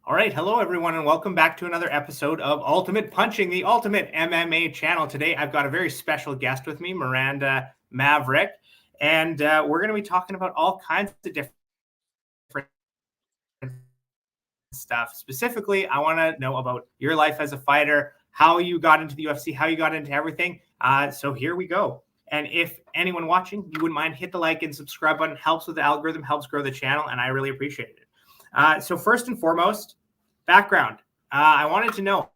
All right. Hello, everyone, and welcome back to another episode of Ultimate Punching, the Ultimate MMA channel. Today, I've got a very special guest with me, Miranda Maverick, and we're going to be talking about all kinds of different stuff. Specifically, I want to know about your life as a fighter, how you got into the UFC, how you got into everything. So here we go. And if anyone watching, you wouldn't mind, hit the like and subscribe button. Helps with the algorithm, helps grow the channel, and I really appreciate it. So first and foremost, background. I wanted to know,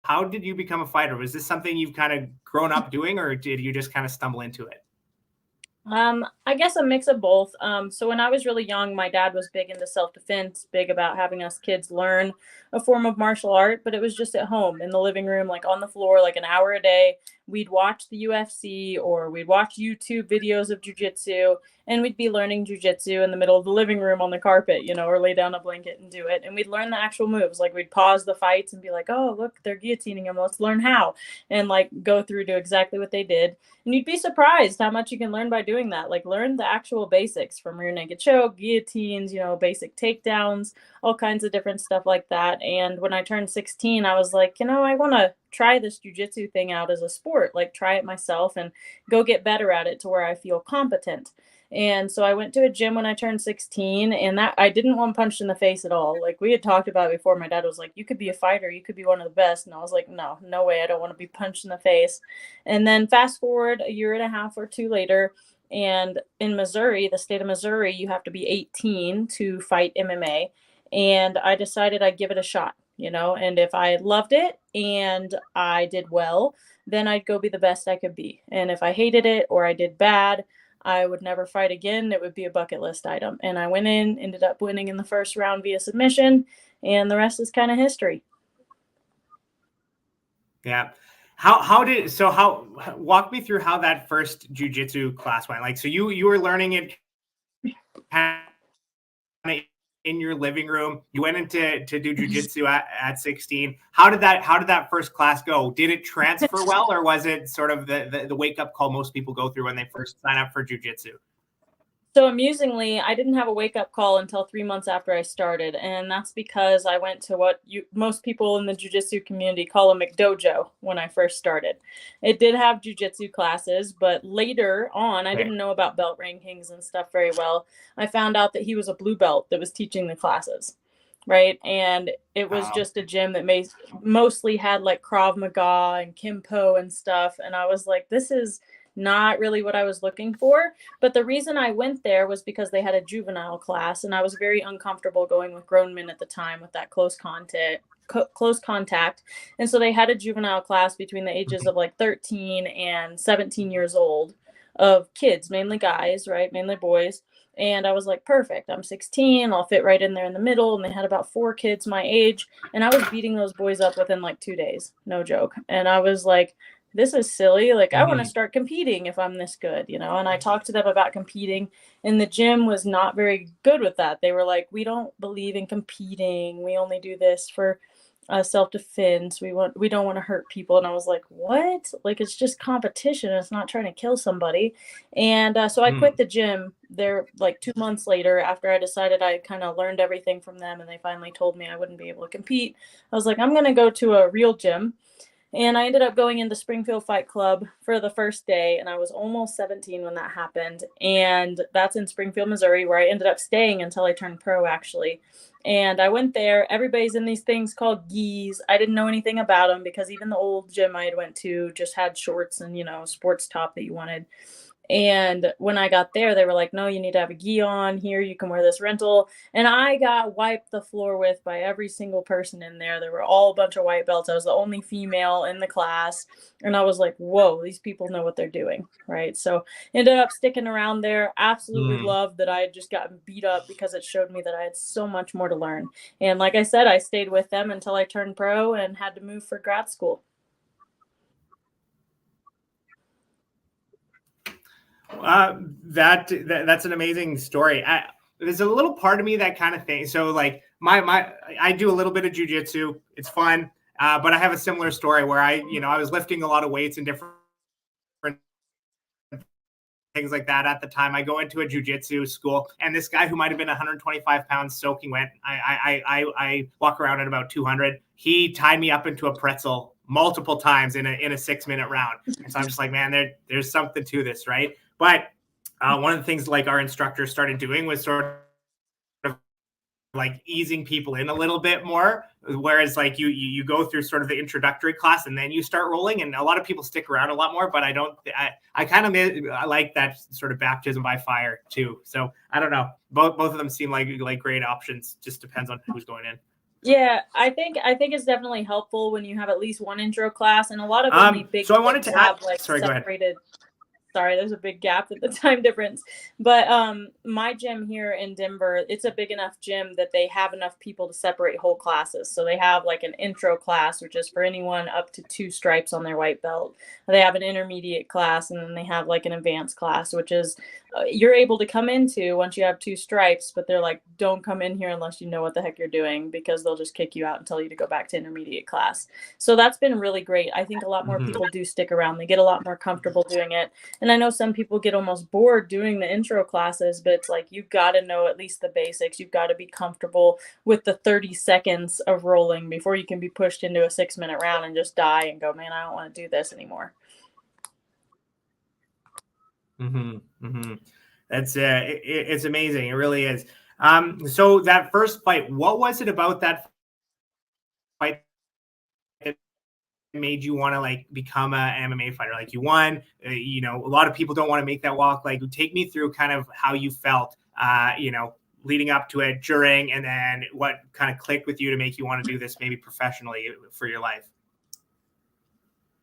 how did you become a fighter? Was this something you've kind of grown up doing, or did you just kind of stumble into it? I guess a mix of both. So when I was really young, my dad was big into self-defense, big about having us kids learn a form of martial art, but it was just at home in the living room, like on the floor, like an hour a day. We'd watch the UFC or we'd watch YouTube videos of jujitsu, and we'd be learning jujitsu in the middle of the living room on the carpet, or lay down a blanket and do it. And we'd learn the actual moves. Like we'd pause the fights and be like, oh, look, they're guillotining him. Let's learn how. And like go through to exactly what they did. And you'd be surprised how much you can learn by doing that. Like learn the actual basics from rear naked choke, guillotines, basic takedowns, all kinds of different stuff like that. And when I turned 16, I was like, I want to try this jujitsu thing out as a sport, like try it myself and go get better at it to where I feel competent. And so I went to a gym when I turned 16, and that I didn't want punched in the face at all. Like we had talked about before, my dad was like, you could be a fighter, you could be one of the best. And I was like, no way, I don't want to be punched in the face. And then fast forward a year and a half or two later, and in Missouri, the state of Missouri, you have to be 18 to fight MMA. And I decided I'd give it a shot, and if I loved it and I did well, then I'd go be the best I could be. And if I hated it or I did bad, I would never fight again. It would be a bucket list item. And I went in, ended up winning in the first round via submission, and the rest is kind of history. Yeah. Walk me through how that first jujitsu class went. Like, so you were learning it kind of in your living room. You went into to do jujitsu at 16. How did that first class go? Did it transfer well, or was it sort of the wake up call most people go through when they first sign up for jujitsu? So amusingly, I didn't have a wake-up call until 3 months after I started, and that's because I went to what most people in the jiu-jitsu community call a McDojo when I first started. It did have jiu-jitsu classes, but later on, I didn't know about belt rankings and stuff very well. I found out that he was a blue belt that was teaching the classes, right? And it was just a gym that mostly had like Krav Maga and Kimpo and stuff, and I was like, this is not really what I was looking for. But the reason I went there was because they had a juvenile class, and I was very uncomfortable going with grown men at the time with that close contact. And so they had a juvenile class between the ages of like 13 and 17 years old of kids, mainly guys, right? Mainly boys. And I was like, perfect. I'm 16. I'll fit right in there in the middle. And they had about 4 kids my age. And I was beating those boys up within like 2 days. No joke. And I was like, this is silly. Like, I want to start competing if I'm this good, And I talked to them about competing, and the gym was not very good with that. They were like, we don't believe in competing. We only do this for self-defense. We don't want to hurt people. And I was like, what? Like, it's just competition. It's not trying to kill somebody. And so I quit the gym there like 2 months later after I decided I kind of learned everything from them, and they finally told me I wouldn't be able to compete. I was like, I'm going to go to a real gym. And I ended up going into Springfield Fight Club for the first day, and I was almost 17 when that happened. And that's in Springfield, Missouri, where I ended up staying until I turned pro, actually. And I went there. Everybody's in these things called gis. I didn't know anything about them because even the old gym I had went to just had shorts and, sports top that you wanted. And when I got there, they were like, no, you need to have a gi on here. You can wear this rental. And I got wiped the floor with by every single person in there. There were all a bunch of white belts. I was the only female in the class. And I was like, whoa, these people know what they're doing. Right. So ended up sticking around there. Absolutely loved that I had just gotten beat up because it showed me that I had so much more to learn. And like I said, I stayed with them until I turned pro and had to move for grad school. That's an amazing story. There's a little part of me that kind of thing. So like I do a little bit of jujitsu. It's fun. But I have a similar story where I was lifting a lot of weights in different things like that at the time. I go into a jiu-jitsu school, and this guy who might have been 125 pounds soaking wet, I walk around at about 200. He tied me up into a pretzel multiple times in a 6-minute round. And so I'm just like, man, there's something to this, right? But one of the things like our instructors started doing was sort of like easing people in a little bit more, whereas like you go through sort of the introductory class and then you start rolling, and a lot of people stick around a lot more. But I kind of like that sort of baptism by fire too. So I don't know, both of them seem like great options. Just depends on who's going in. Yeah, I think it's definitely helpful when you have at least one intro class, and a lot of really big. So I wanted to add. Like sorry, separated. Go ahead. Sorry, there's a big gap in the time difference. But my gym here in Denver, it's a big enough gym that they have enough people to separate whole classes. So they have like an intro class, which is for anyone up to 2 stripes on their white belt. They have an intermediate class, and then they have like an advanced class, which is you're able to come into once you have 2 stripes, but they're like, don't come in here unless you know what the heck you're doing, because they'll just kick you out and tell you to go back to intermediate class. So that's been really great. I think a lot more people do stick around. They get a lot more comfortable doing it. And I know some people get almost bored doing the intro classes, but it's like, you've got to know at least the basics. You've got to be comfortable with the 30 seconds of rolling before you can be pushed into a 6-minute round and just die and go, man, I don't want to do this anymore. That's it's amazing. It really is. So that first fight, what was it about that fight that made you want to like become an MMA fighter? Like, you won, a lot of people don't want to make that walk. Like, take me through kind of how you felt, leading up to it, during, and then what kind of clicked with you to make you want to do this maybe professionally for your life.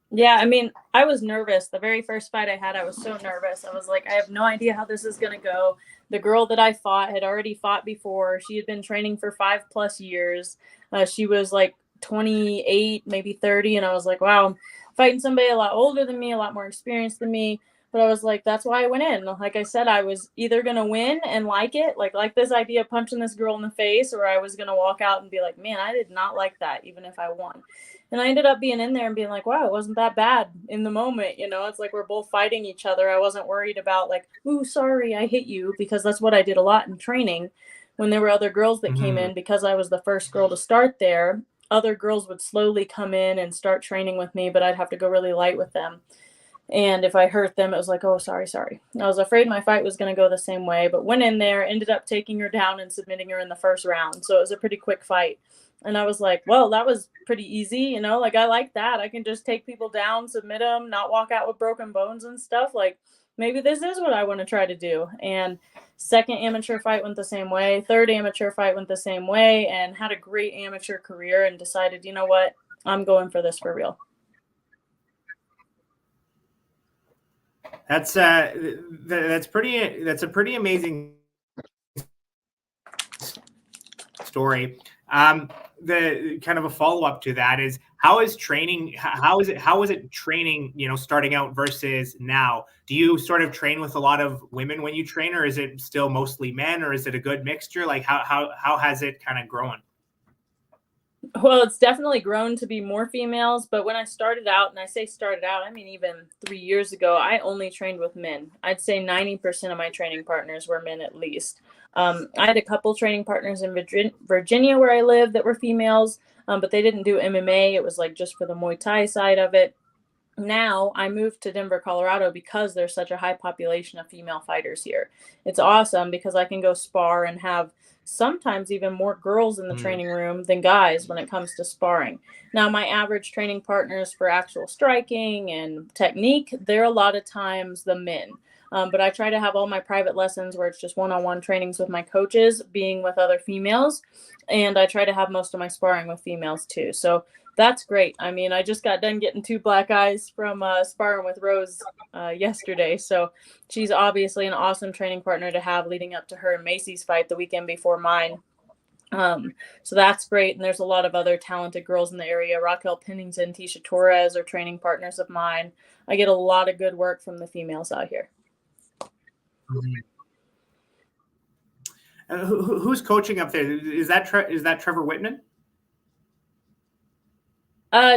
Yeah, I mean, I was nervous. The very first fight I had, I was so nervous. I was like, I have no idea how this is going to go. The girl that I fought had already fought before. She had been training for 5+ years. She was like 28, maybe 30. And I was like, wow, I'm fighting somebody a lot older than me, a lot more experienced than me. But I was like, that's why I went in. Like I said, I was either going to win and like it, like this idea of punching this girl in the face, or I was going to walk out and be like, man, I did not like that, even if I won. And I ended up being in there and being like, wow, it wasn't that bad in the moment. It's like we're both fighting each other. I wasn't worried about like, ooh, sorry, I hit you, because that's what I did a lot in training. When there were other girls that came in, because I was the first girl to start there, other girls would slowly come in and start training with me, but I'd have to go really light with them. And if I hurt them, it was like, oh, sorry. I was afraid my fight was going to go the same way, but went in there, ended up taking her down and submitting her in the first round. So it was a pretty quick fight. And I was like, well, that was pretty easy. Like, I like that. I can just take people down, submit them, not walk out with broken bones and stuff. Like, maybe this is what I want to try to do. And second amateur fight went the same way. Third amateur fight went the same way, and had a great amateur career, and decided, you know what, I'm going for this for real. That's a pretty amazing story. The kind of a follow-up to that is, how is it training, starting out versus now? Do you sort of train with a lot of women when you train, or is it still mostly men, or is it a good mixture? Like, how has it kind of grown? Well, it's definitely grown to be more females, but when I started out, and I say started out, I mean, even 3 years ago, I only trained with men. I'd say 90% of my training partners were men, at least. I had a couple training partners in Virginia where I live that were females, but they didn't do MMA. It was like just for the Muay Thai side of it. Now I moved to Denver, Colorado, because there's such a high population of female fighters here. It's awesome because I can go spar and have sometimes even more girls in the training room than guys when it comes to sparring. Now, my average training partners for actual striking and technique, they're a lot of times the men. But I try to have all my private lessons where it's just one-on-one trainings with my coaches, being with other females. And I try to have most of my sparring with females too. So that's great. I mean, I just got done getting 2 black eyes from sparring with Rose yesterday. So she's obviously an awesome training partner to have leading up to her and Macy's fight the weekend before mine. So that's great. And there's a lot of other talented girls in the area. Raquel Pennington, Tisha Torres are training partners of mine. I get a lot of good work from the females out here. Who's coaching up there? Is that Trevor Whitman?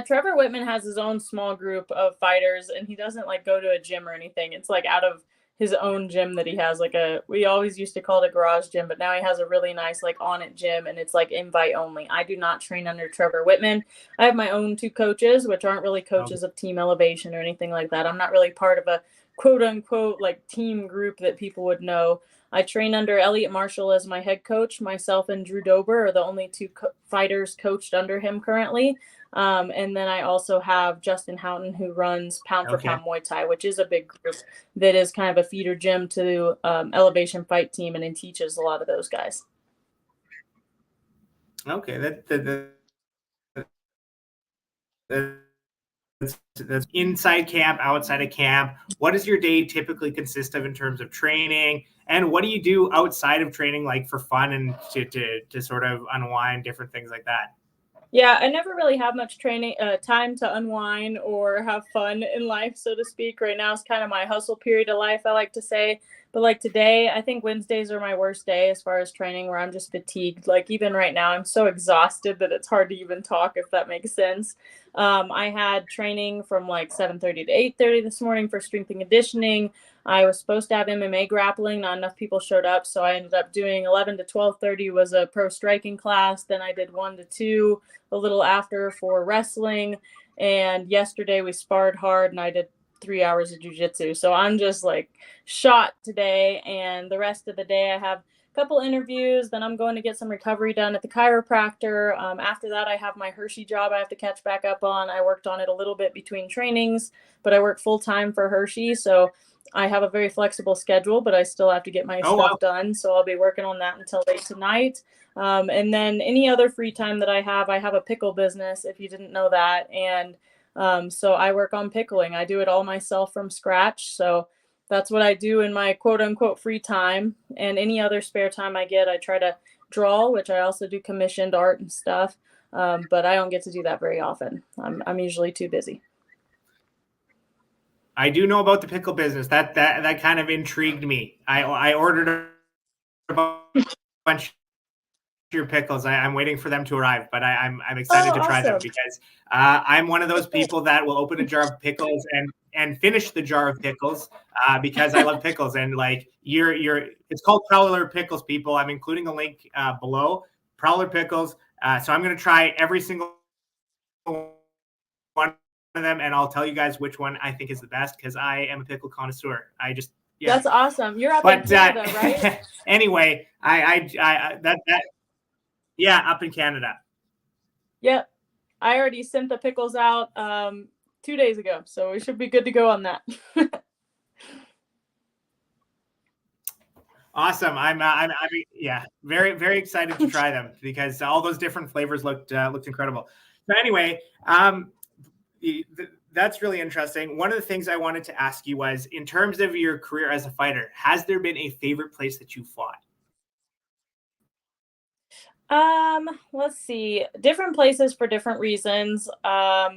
Trevor Whitman has his own small group of fighters, and he doesn't like go to a gym or anything. It's like out of his own gym that he has, like we always used to call it a garage gym, but now he has a really nice like on it gym, and it's like invite only. I do not train under Trevor Whitman. I have my own 2 coaches, which aren't really coaches of Team Elevation or anything like that. I'm not really part of a quote unquote like team group that people would know. I train under Elliot Marshall as my head coach. Myself and Drew Dober are the only 2 fighters coached under him currently. And then I also have Justin Houghton, who runs Pound for Pound Muay Thai, which is a big group that is kind of a feeder gym to Elevation Fight Team, and it teaches a lot of those guys. Okay, that's inside camp, outside of camp. What does your day typically consist of in terms of training? And what do you do outside of training, like for fun and to sort of unwind, different things like that? Yeah, I never really have much time to unwind or have fun in life, so to speak. Right now is kind of my hustle period of life, I like to say. But like today, I think Wednesdays are my worst day as far as training, where I'm just fatigued. Like even right now, I'm so exhausted that it's hard to even talk, if that makes sense. I had training from like 7:30 to 8:30 this morning for strength and conditioning. I was supposed to have MMA grappling. Not enough people showed up, so I ended up doing 11 to 12:30 was a pro striking class. Then I did 1 to 2 a little after for wrestling. And yesterday we sparred hard, and I did 3 hours of jiu-jitsu. So I'm just like shot today, and the rest of the day I have a couple interviews. Then I'm going to get some recovery done at the chiropractor. After that, I have my Hershey job I have to catch back up on. I worked on it a little bit between trainings, but I work full-time for Hershey, so I have a very flexible schedule, but I still have to get my stuff done. So I'll be working on that until late tonight. And then any other free time that I have a pickle business, if you didn't know that. And so I work on pickling. I do it all myself from scratch. So that's what I do in my quote unquote free time. And any other spare time I get, I try to draw, which I also do commissioned art and stuff. But I don't get to do that very often. I'm usually too busy. I do know about the pickle business. That kind of intrigued me. I ordered a bunch of your pickles. I'm waiting for them to arrive, but I'm excited to try them because I'm one of those people that will open a jar of pickles and finish the jar of pickles because I love pickles. And like it's called Prowler Pickles, people. I'm including a link below. Prowler Pickles. So I'm going to try every single one of them, and I'll tell you guys which one I think is the best because I am a pickle connoisseur. That's awesome. You're up in Canada, right? Anyway, up in Canada. Yep. I already sent the pickles out 2 days ago, so we should be good to go on that. Awesome. I'm very, very excited to try them because all those different flavors looked incredible. So anyway, that's really interesting. One of the things I wanted to ask you was, in terms of your career as a fighter, has there been a favorite place that you fought? Let's see. Different places for different reasons. I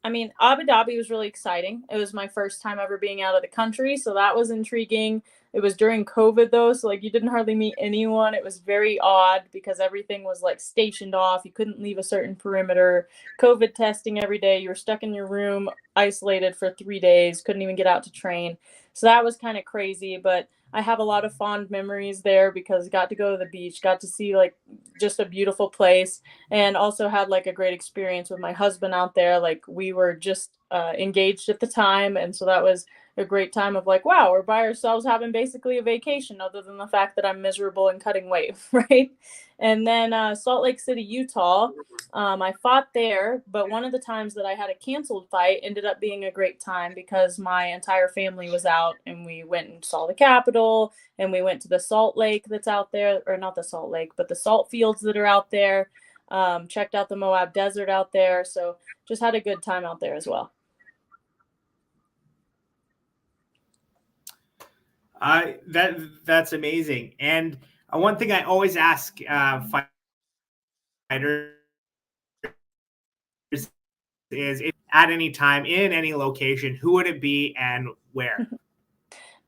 mean, Abu Dhabi was really exciting. It was my first time ever being out of the country, so that was intriguing. It was during COVID though, so like you didn't hardly meet anyone. It was very odd because everything was like stationed off. You couldn't leave a certain perimeter. COVID testing every day. You were stuck in your room, isolated for 3 days. Couldn't even get out to train. So that was kind of crazy, but I have a lot of fond memories there because I got to go to the beach, got to see like just a beautiful place, and also had like a great experience with my husband out there. Like we were just engaged at the time, and so that was a great time of like, wow, we're by ourselves having basically a vacation, other than the fact that I'm miserable and cutting weight, right? And then Salt Lake City, Utah, I fought there, but one of the times that I had a canceled fight ended up being a great time because my entire family was out, and we went and saw the Capitol, and we went to the Salt Lake that's out there, or not the Salt Lake, but the salt fields that are out there, checked out the Moab Desert out there. So just had a good time out there as well. That's amazing. And one thing I always ask fighters is, if at any time in any location, who would it be and where?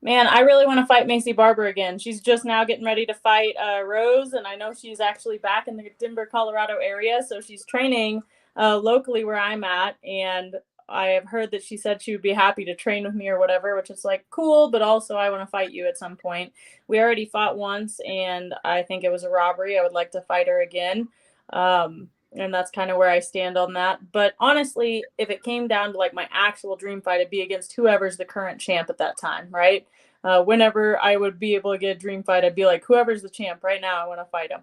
Man, I really want to fight Macy Barber again. She's just now getting ready to fight Rose, and I know she's actually back in the Denver, Colorado area, so she's training locally where I'm at, and I have heard that she said she would be happy to train with me or whatever, which is like cool, but also I want to fight you at some point. We already fought once and I think it was a robbery. I would like to fight her again. And that's kind of where I stand on that. But honestly, if it came down to like my actual dream fight, it'd be against whoever's the current champ at that time, right? Whenever I would be able to get a dream fight, I'd be like, whoever's the champ right now, I want to fight him.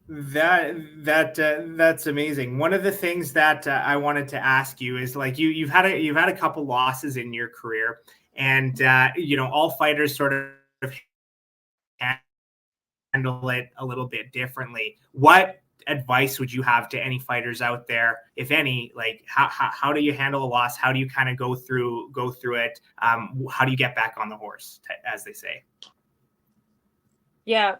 That's amazing. One of the things that I wanted to ask you is like you've had a couple losses in your career, and all fighters sort of handle it a little bit differently. What advice would you have to any fighters out there, if any? Like how do you handle a loss? How do you kind of go through it? How do you get back on the horse, as they say? Yeah,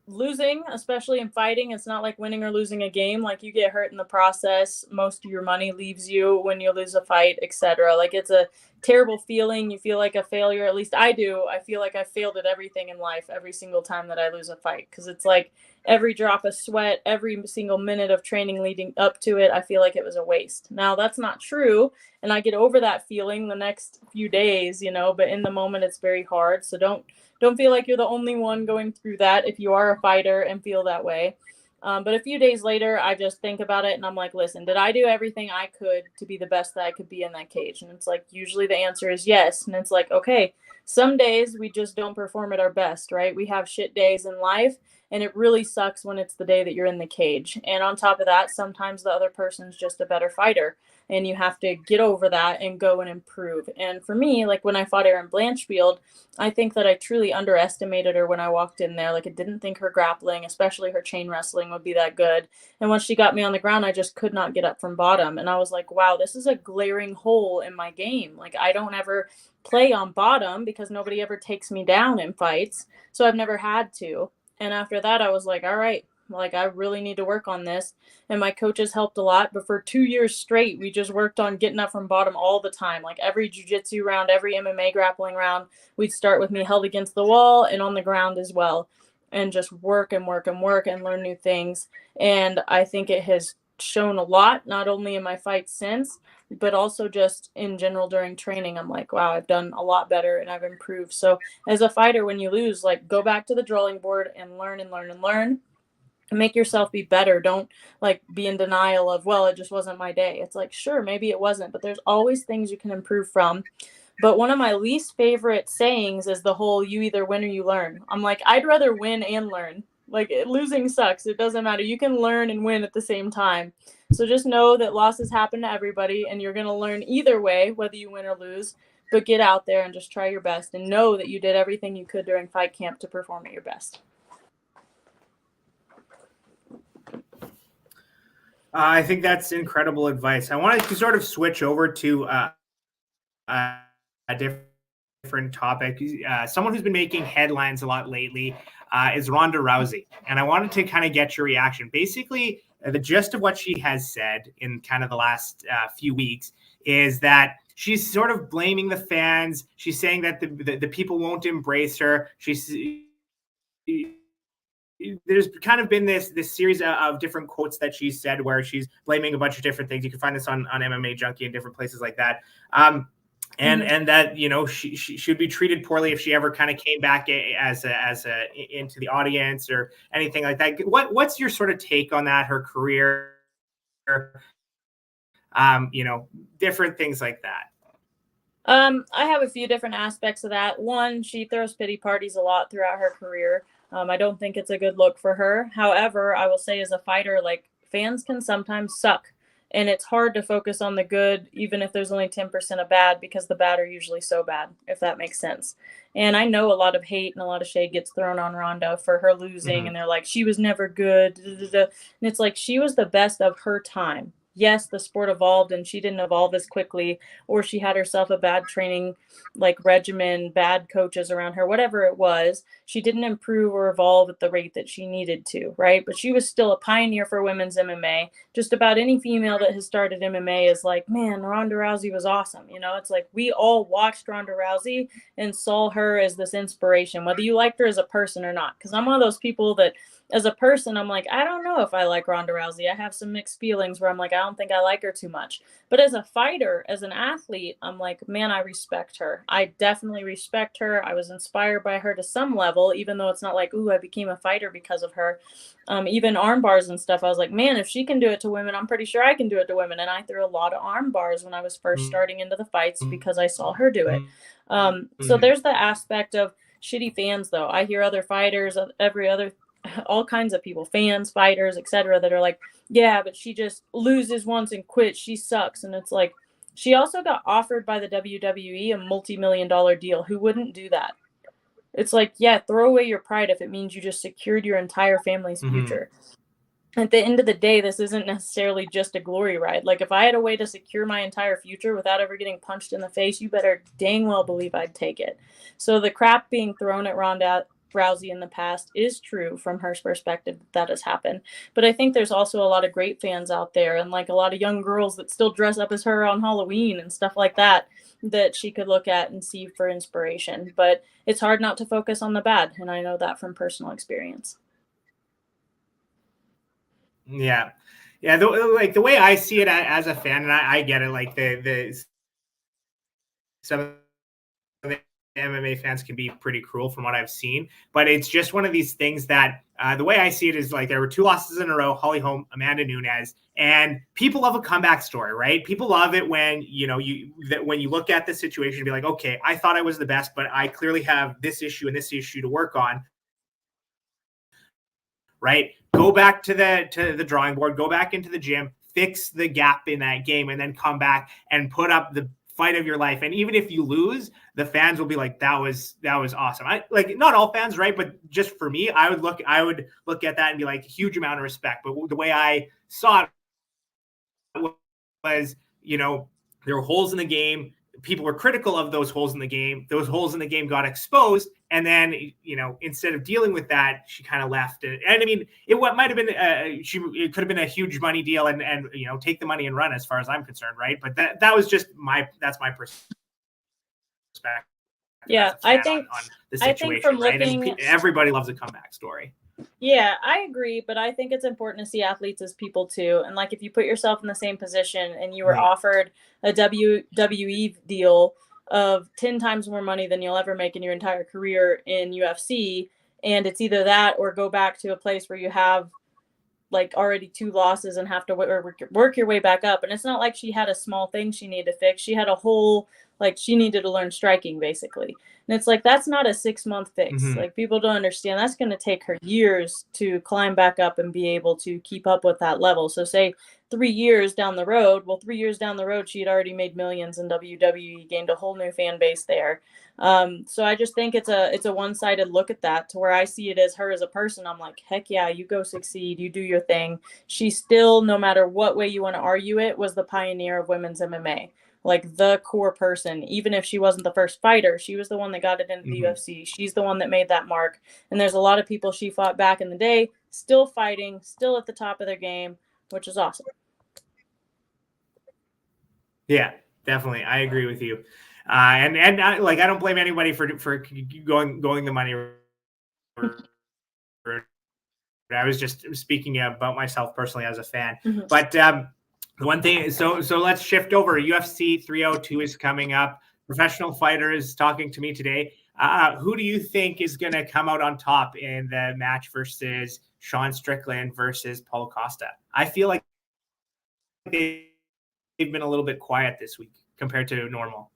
losing, especially in fighting, it's not like winning or losing a game. Like you get hurt in the process, most of your money leaves you when you lose a fight, etc. Like it's a terrible feeling. You feel like a failure. At least I do. I feel like I failed at everything in life every single time that I lose a fight, because it's like every drop of sweat, every single minute of training leading up to it, I feel like it was a waste. Now that's not true, and I get over that feeling the next few days, but in the moment it's very hard. So don't feel like you're the only one going through that if you are a fighter and feel that way. But a few days later, I just think about it and I'm like, listen, did I do everything I could to be the best that I could be in that cage? And it's like, usually the answer is yes. And it's like, okay, some days we just don't perform at our best, right? We have shit days in life, and it really sucks when it's the day that you're in the cage. And on top of that, sometimes the other person's just a better fighter, and you have to get over that and go and improve. And for me, like when I fought Erin Blanchfield, I think that I truly underestimated her when I walked in there. Like I didn't think her grappling, especially her chain wrestling, would be that good. And once she got me on the ground, I just could not get up from bottom. And I was like, wow, this is a glaring hole in my game. Like I don't ever play on bottom because nobody ever takes me down in fights. So I've never had to. And after that, I was like, all right, like I really need to work on this. And my coaches helped a lot. But for 2 years straight, we just worked on getting up from bottom all the time. Like every jiu-jitsu round, every MMA grappling round, we'd start with me held against the wall and on the ground as well. And just work and work and work and learn new things. And I think it has shown a lot, not only in my fights since, but also just in general during training. I'm like, wow, I've done a lot better and I've improved. So as a fighter, when you lose, like go back to the drawing board and learn and learn and learn. And make yourself be better. Don't like be in denial of, well, it just wasn't my day. It's like, sure, maybe it wasn't, but there's always things you can improve from. But one of my least favorite sayings is the whole you either win or you learn. I'm like, I'd rather win and learn. Like losing sucks. It doesn't matter. You can learn and win at the same time. So just know that losses happen to everybody and you're going to learn either way, whether you win or lose. But get out there and just try your best and know that you did everything you could during fight camp to perform at your best. I think that's incredible advice. I wanted to sort of switch over to a different topic. Someone who's been making headlines a lot lately is Ronda Rousey. And I wanted to kind of get your reaction. Basically, the gist of what she has said in kind of the last few weeks is that she's sort of blaming the fans. She's saying that the people won't embrace her. There's kind of been this series of different quotes that she said where she's blaming a bunch of different things. You can find this on MMA Junkie and different places like that. And that, she should be treated poorly if she ever kind of came back as into the audience or anything like that. What's your sort of take on that? Her career, different things like that. I have a few different aspects of that. One, she throws pity parties a lot throughout her career. I don't think it's a good look for her. However, I will say as a fighter, like fans can sometimes suck. And it's hard to focus on the good, even if there's only 10% of bad, because the bad are usually so bad, if that makes sense. And I know a lot of hate and a lot of shade gets thrown on Ronda for her losing. Mm-hmm. And they're like, she was never good. And it's like, she was the best of her time. yes, the sport evolved and she didn't evolve as quickly, or she had herself a bad training like regimen, bad coaches around her, whatever it was. She didn't improve or evolve at the rate that she needed to, right? But she was still a pioneer for women's MMA. Just about any female that has started MMA is like, man, Ronda Rousey was awesome. You know, it's like we all watched Ronda Rousey and saw her as this inspiration, whether you liked her as a person or not. Because I'm one of those people that as a person, I'm like, I don't know if I like Ronda Rousey. I have some mixed feelings where I'm like, I don't think I like her too much. But as a fighter, as an athlete, I'm like, man, I respect her. I definitely respect her. I was inspired by her to some level, even though it's not like, ooh, I became a fighter because of her. Even arm bars and stuff, I was like, man, if she can do it to women, I'm pretty sure I can do it to women. And I threw a lot of arm bars when I was first starting into the fights because I saw her do it. So there's the aspect of shitty fans, though. I hear other fighters, all kinds of people, fans, fighters, etc., that are like, yeah, but she just loses once and quits. She sucks. And it's like, she also got offered by the WWE a multi-million-dollar deal. Who wouldn't do that? It's like, yeah, throw away your pride if it means you just secured your entire family's future. At the end of the day, this isn't necessarily just a glory ride. Like, if I had a way to secure my entire future without ever getting punched in the face, you better dang well believe I'd take it. So the crap being thrown at Ronda Rousey in the past is true from her perspective that has happened. But I think there's also a lot of great fans out there, and like a lot of young girls that still dress up as her on Halloween and stuff like that, that she could look at and see for inspiration. But it's hard not to focus on the bad, and I know that from personal experience. Yeah. Yeah. The way I see it as a fan, and I get it, like some of the MMA fans can be pretty cruel from what I've seen, but it's just one of these things that the way I see it is like there were 2 losses in a row, Holly Holm, Amanda Nunes, and people love a comeback story, right? People love it when, when you look at the situation and be like, okay, I thought I was the best, but I clearly have this issue and this issue to work on. Right? Go back to the drawing board, go back into the gym, fix the gap in that game, and then come back and put up the fight of your life. And even if you lose, the fans will be like, that was awesome. I like, not all fans, right? But just for me, I would look at that and be like, huge amount of respect. But the way I saw it was, there were holes in the game. People were critical of those holes in the game. Those holes in the game got exposed. And then, instead of dealing with that, she kind of left. And I mean, it might have been, it could have been a huge money deal and take the money and run as far as I'm concerned. Right. But that was just that's my perspective. Yeah. I think on the situation, from right? looking, and everybody loves a comeback story. Yeah, I agree, but I think it's important to see athletes as people too. And like if you put yourself in the same position and you were offered a WWE deal of 10 times more money than you'll ever make in your entire career in UFC, and it's either that or go back to a place where you have like already 2 losses and have to work your way back up. And it's not like she had a small thing she needed to fix. She had a whole, like she needed to learn striking basically. And it's like, that's not a 6-month fix. Like people don't understand that's going to take her years to climb back up and be able to keep up with that level. So say 3 years down the road, 3 years down the road, she had already made millions in WWE, gained a whole new fan base there. So I just think it's a one-sided look at that, to where I see it as her as a person. I'm like, heck yeah, you go succeed, you do your thing. She still, no matter what way you want to argue it, was the pioneer of women's MMA. Like the core person, even if she wasn't the first fighter, she was the one that got it into the UFC. She's the one that made that mark. And there's a lot of people she fought back in the day, still fighting, still at the top of their game, which is awesome. Yeah, definitely. I agree with you. And I don't blame anybody for going the money. I was just speaking about myself personally as a fan, but the one thing, so let's shift over. UFC 302 is coming up. Professional fighter is talking to me today. Who do you think is going to come out on top in the match versus Sean Strickland versus Paulo Costa? I feel like they've been a little bit quiet this week compared to normal.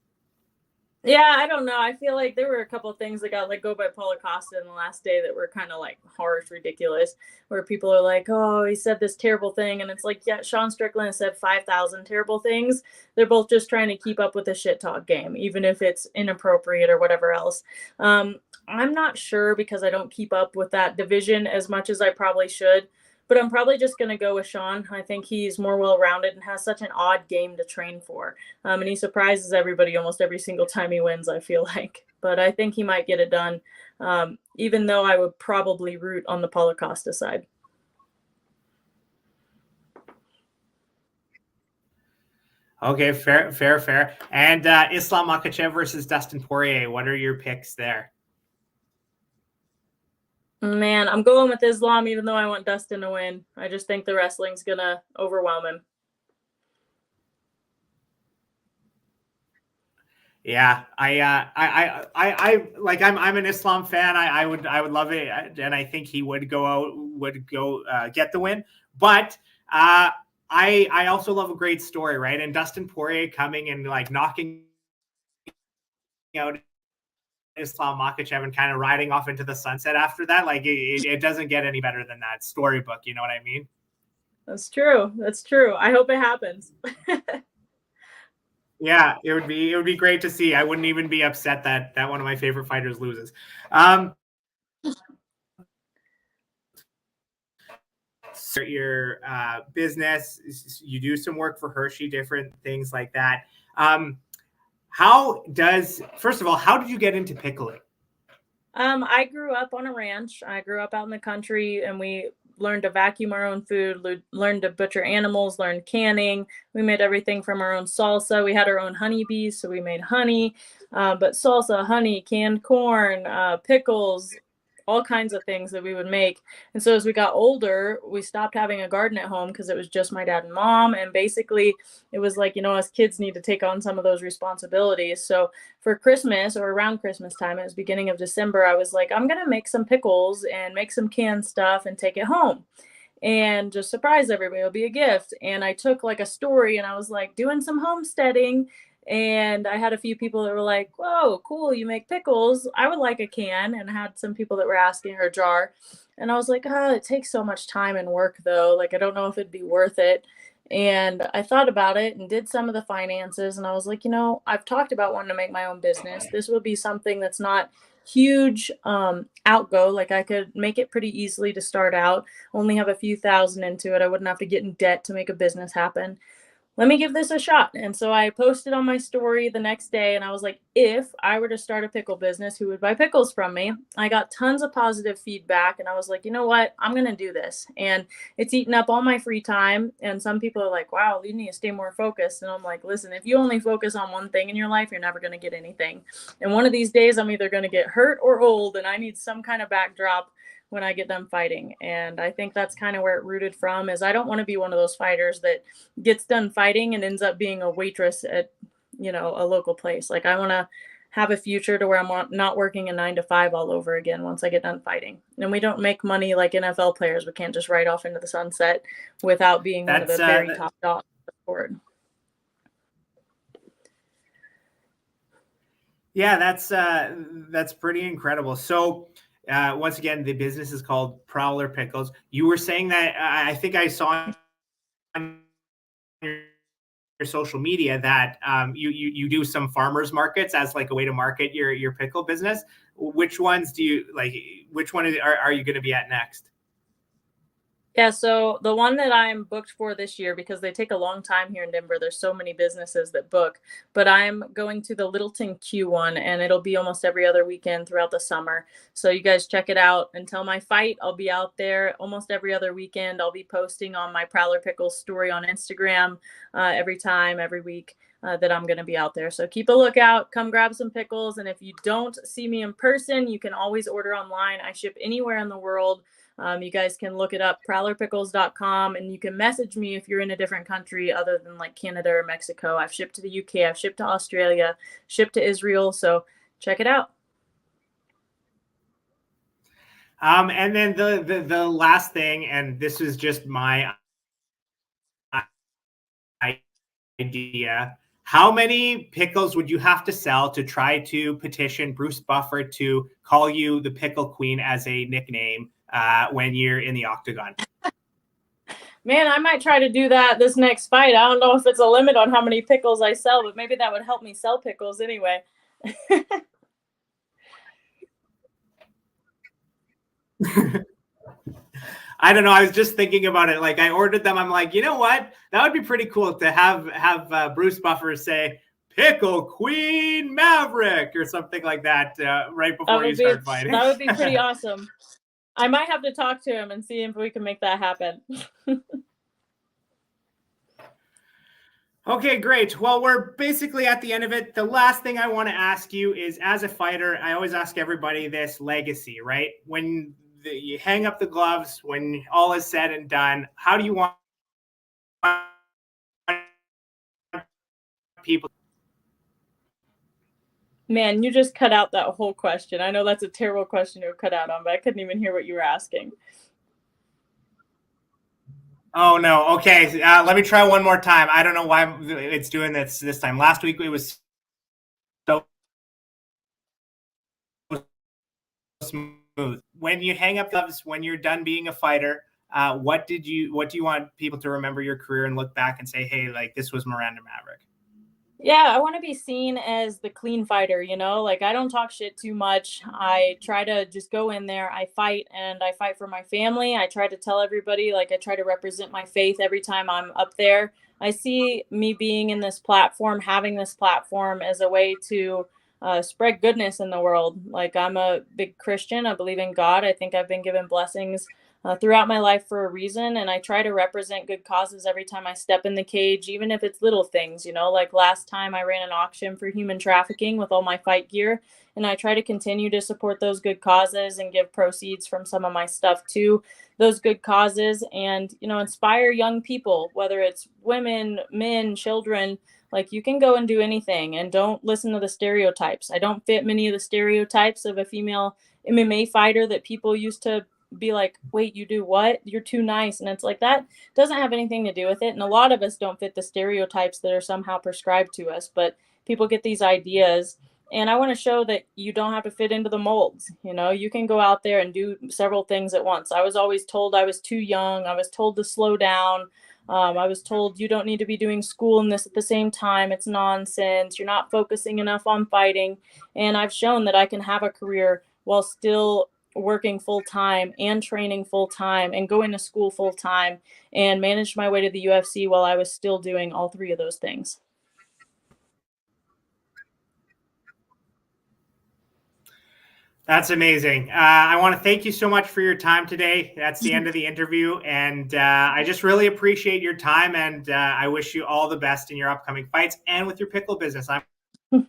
Yeah, I don't know. I feel like there were a couple of things that got let go by Paulo Costa in the last day that were kind of like harsh, ridiculous, where people are like, oh, he said this terrible thing. And it's like, yeah, Sean Strickland said 5,000 terrible things. They're both just trying to keep up with the shit talk game, even if it's inappropriate or whatever else. I'm not sure because I don't keep up with that division as much as I probably should. but I'm probably just going to go with Sean. I think he's more well-rounded and has such an odd game to train for. And he surprises everybody almost every single time he wins, I feel like. But I think he might get it done, even though I would probably root on the Paulo Costa side. Okay, fair. And Islam Makhachev versus Dustin Poirier. What are your picks there? Man, I'm going with Islam, even though I want Dustin to win. I just think the wrestling's gonna overwhelm him. Yeah, I like I'm an Islam fan. I would love it, and I think he would get the win. But I also love a great story, right? And Dustin Poirier coming and like knocking out Islam Makhachev and kind of riding off into the sunset after that. Like it doesn't get any better than that storybook. You know what I mean? That's true. That's true. I hope it happens. Yeah, it would be great to see. I wouldn't even be upset that one of my favorite fighters loses. So your business, you do some work for Hershey, different things like that. First of all, how did you get into pickling? I grew up on a ranch. I grew up out in the country, and we learned to vacuum our own food, learned to butcher animals, learned canning. We made everything from our own salsa. We had our own honeybees, so we made honey, but salsa, honey, canned corn, pickles, all kinds of things that we would make. And so as we got older, we stopped having a garden at home because it was just my dad and mom. And basically it was like, us kids need to take on some of those responsibilities. So for Christmas, or around Christmas time, it was beginning of December, I was like, I'm going to make some pickles and make some canned stuff and take it home and just surprise everybody. It'll be a gift. And I took like a story and I was like doing some homesteading. And I had a few people that were like, whoa, cool, you make pickles. I would like a can. And I had some people that were asking, or a jar. And I was like, oh, it takes so much time and work though. Like, I don't know if it'd be worth it. And I thought about it and did some of the finances. And I was like, I've talked about wanting to make my own business. This would be something that's not huge outgo. Like, I could make it pretty easily to start out, only have a few thousand into it. I wouldn't have to get in debt to make a business happen. Let me give this a shot. And so I posted on my story the next day and I was like, if I were to start a pickle business, who would buy pickles from me? I got tons of positive feedback and I was like, you know what? I'm going to do this. And it's eaten up all my free time. And some people are like, wow, you need to stay more focused. And I'm like, listen, if you only focus on one thing in your life, you're never going to get anything. And one of these days I'm either going to get hurt or old and I need some kind of backdrop when I get done fighting. And I think that's kind of where it rooted from, is I don't want to be one of those fighters that gets done fighting and ends up being a waitress at, a local place. Like, I want to have a future to where I'm not working a 9 to 5 all over again once I get done fighting. And we don't make money like NFL players. We can't just ride off into the sunset without being one of the very top dogs of the sport. Yeah, that's pretty incredible. So once again, the business is called Prowler Pickles. You were saying that I think I saw on your social media that you do some farmers markets as like a way to market your pickle business. Which ones do you like? Which one are you going to be at next? Yeah, so the one that I'm booked for this year, because they take a long time here in Denver, there's so many businesses that book, but I'm going to the Littleton Q one, and it'll be almost every other weekend throughout the summer. So you guys check it out. Until my fight, I'll be out there almost every other weekend. I'll be posting on my Prowler Pickles story on Instagram every week that I'm going to be out there. So keep a lookout, come grab some pickles. And if you don't see me in person, you can always order online. I ship anywhere in the world. You guys can look it up, prowlerpickles.com, and you can message me if you're in a different country other than like Canada or Mexico. I've shipped to the UK, I've shipped to Australia, shipped to Israel. So check it out. And then the last thing, and this is just my idea. How many pickles would you have to sell to try to petition Bruce Buffer to call you the Pickle Queen as a nickname when you're in the octagon? Man, I might try to do that this next fight. I don't know if it's a limit on how many pickles I sell, but maybe that would help me sell pickles anyway. I don't know. I was just thinking about it. Like I ordered them. I'm like, you know what? That would be pretty cool to have Bruce Buffer say Pickle Queen Maverick or something like that right before you start fighting. That would be pretty awesome. I might have to talk to him and see if we can make that happen. Okay, great. Well, we're basically at the end of it. The last thing I want to ask you is, as a fighter, I always ask everybody this: legacy, right? When you hang up the gloves, when all is said and done, how do you want people? Man, you just cut out that whole question. I know that's a terrible question to cut out on, but I couldn't even hear what you were asking. Oh no. Okay, let me try one more time. I don't know why it's doing this time. Last week it was so smooth. When you hang up gloves, when you're done being a fighter, what do you want people to remember your career and look back and say, hey, like this was Miranda Maverick? Yeah, I want to be seen as the clean fighter, you know? Like I don't talk shit too much. I try to just go in there, I fight, and I fight for my family. I try to tell everybody, like I try to represent my faith every time I'm up there. I see me being in this platform, having this platform as a way to spread goodness in the world. Like I'm a big Christian. I believe in God. I think I've been given blessings throughout my life for a reason. And I try to represent good causes every time I step in the cage, even if it's little things, you know, like last time I ran an auction for human trafficking with all my fight gear. And I try to continue to support those good causes and give proceeds from some of my stuff to those good causes and, you know, inspire young people, whether it's women, men, children. Like you can go and do anything and don't listen to the stereotypes. I don't fit many of the stereotypes of a female MMA fighter that people used to be like, wait, you do what? You're too nice. And it's like, that doesn't have anything to do with it. And a lot of us don't fit the stereotypes that are somehow prescribed to us, but people get these ideas. And I want to show that you don't have to fit into the molds. You know, you can go out there and do several things at once. I was always told I was too young. I was told to slow down. I was told you don't need to be doing school and this at the same time. It's nonsense. You're not focusing enough on fighting. And I've shown that I can have a career while still working full time and training full time and going to school full time and managed my way to the UFC while I was still doing all three of those things. That's amazing. I want to thank you so much for your time today. That's the end of the interview. And I just really appreciate your time. And I wish you all the best in your upcoming fights and with your pickle business. I'm going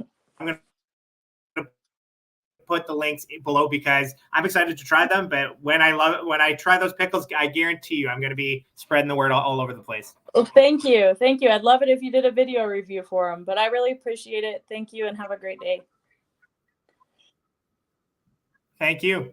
to put the links below because I'm excited to try them. But when I try those pickles, I guarantee you I'm going to be spreading the word all over the place. Well, thank you. Thank you. I'd love it if you did a video review for them, but I really appreciate it. Thank you and have a great day. Thank you.